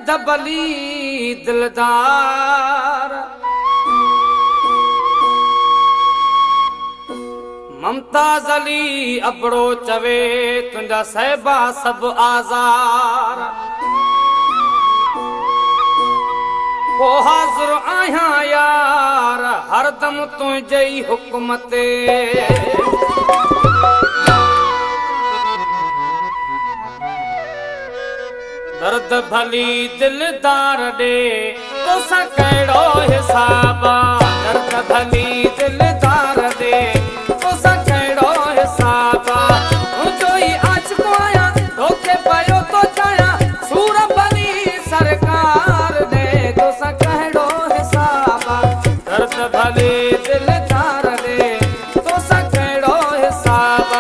दर्द भली दिलदार मुमताज अली अबड़ो चवे तुंजा सहबा सब आज़ार ओ हाज़िर आहियां यार हरदम तुंहिंजे ई हुक्म ते दर्द भली दिलदार दे तोसां कहिड़ो हिसाब दर्द भली दिलदार दे तोसां कहिड़ो हिसाब तुंहिंजो ई आशिक़ु आहियां तोखे पियो तो चाहियां सूर भली सरकार दे तोसां कहिड़ो हिसाब दर्द भली दिलदार दे तोसां कहिड़ो हिसाब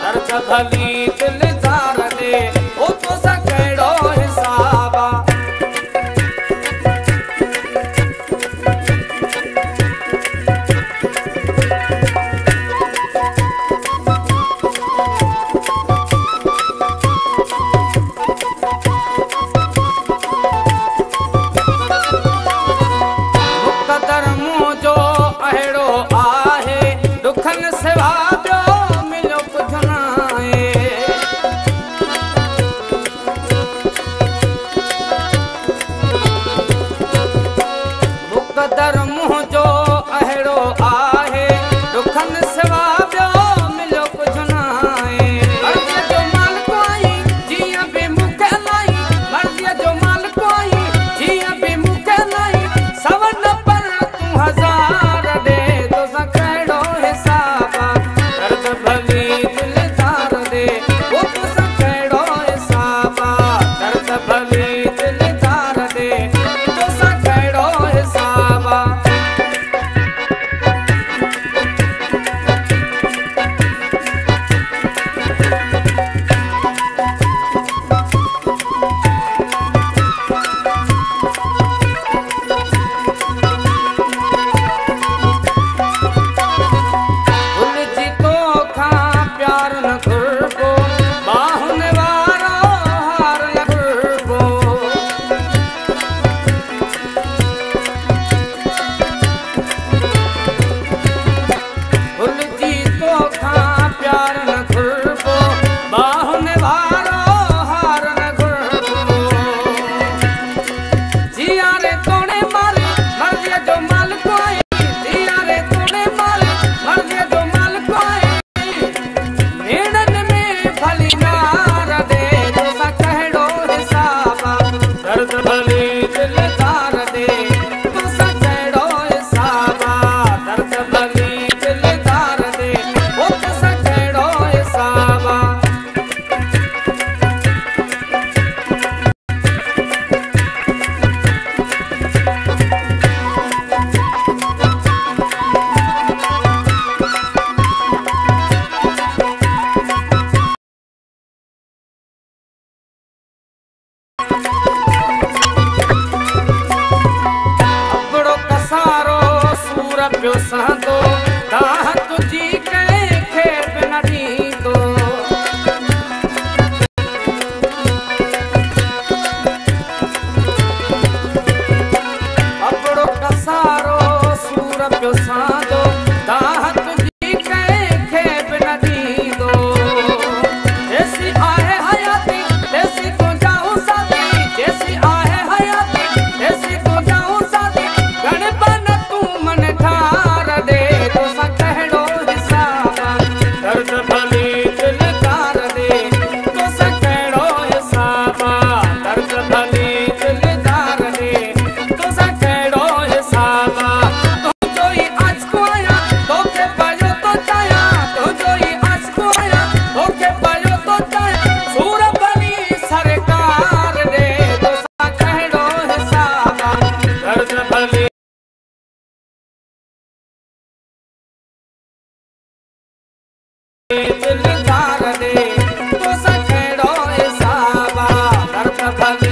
दर्द भली दिलदार दे ओ तोसां कहिड़ो हिसाब मुक़दर मुंहिंजो अहिड़ो आहे दुखनि सिवा ॿियो मिलियो कुझु न आहे मुक़दर मुंहिंजो अहिड़ो आहे दुखनि सिवा ॿियो मिलियो कुझु न आहे मर्ज़ीअ जो मालिक आई जीअं बि मूंखे लाई मर्ज़ीअ जो मालिक आई जीअं बि मूंखे लाई सवन पर तूं हज़ार ॾे तोसां कहिड़ो हिसाब दर्द भली दिलदार दे ओ तोसां कहिड़ो हिसाब दर्द भली दिलदार दे तोसां कहिड़ो हिसाब भुलिजी तोखां प्यार न घुरिबो बाहुनि वारो हार न घुरिबो भुलिजी तोखां प्यार न घुरिबो बाहुनि वारो हार न घुरिबो जिया रे तोड़े मारे मर्ज़ीअ जो मालिक आहे जिया रे तोड़े मारे मर्ज़ीअ जो मालिक आहे नेड़नि में भली नार दे तोसां कहिड़ो हिसाब दर्द भली दिलदार दे तोसां कहिड़ो हिसाब दर्द भली दिलदार दे ओ तोसां कहिड़ो हिसाब अबड़ो कसारो सूर पियो सहंदो दाह तुंहिंजी कंहिंखे बि न ॾींदो अबड़ो कसारो सूर पियो सहंदो दाह तुंहिंजी कंहिंखे बि न ॾींदो जेसी आहे हयाती तेसी तुंहिंजा साथी जेसी आहे हयाती तेसी तुंहिंजा साथी गणपन तूं मन ठार दे तोसां कहिड़ो हिसाब दर्द भली दिलदार दे तोसां कहिड़ो हिसाब दर्द भली दिलदार दे तोसां कहिड़ो हिसाब तुंहिंजो ई आशिक़ु आहियां तोखे पियो तो चाहियां तुंहिंजो ई आशिक़ु आहियां तोखे पियो तो चाहियां सूर भली सरकार दे तोसां कहिड़ो हिसाब दर्द भली दिलदार दे तोसां कहिड़ो हिसाब दर्द भली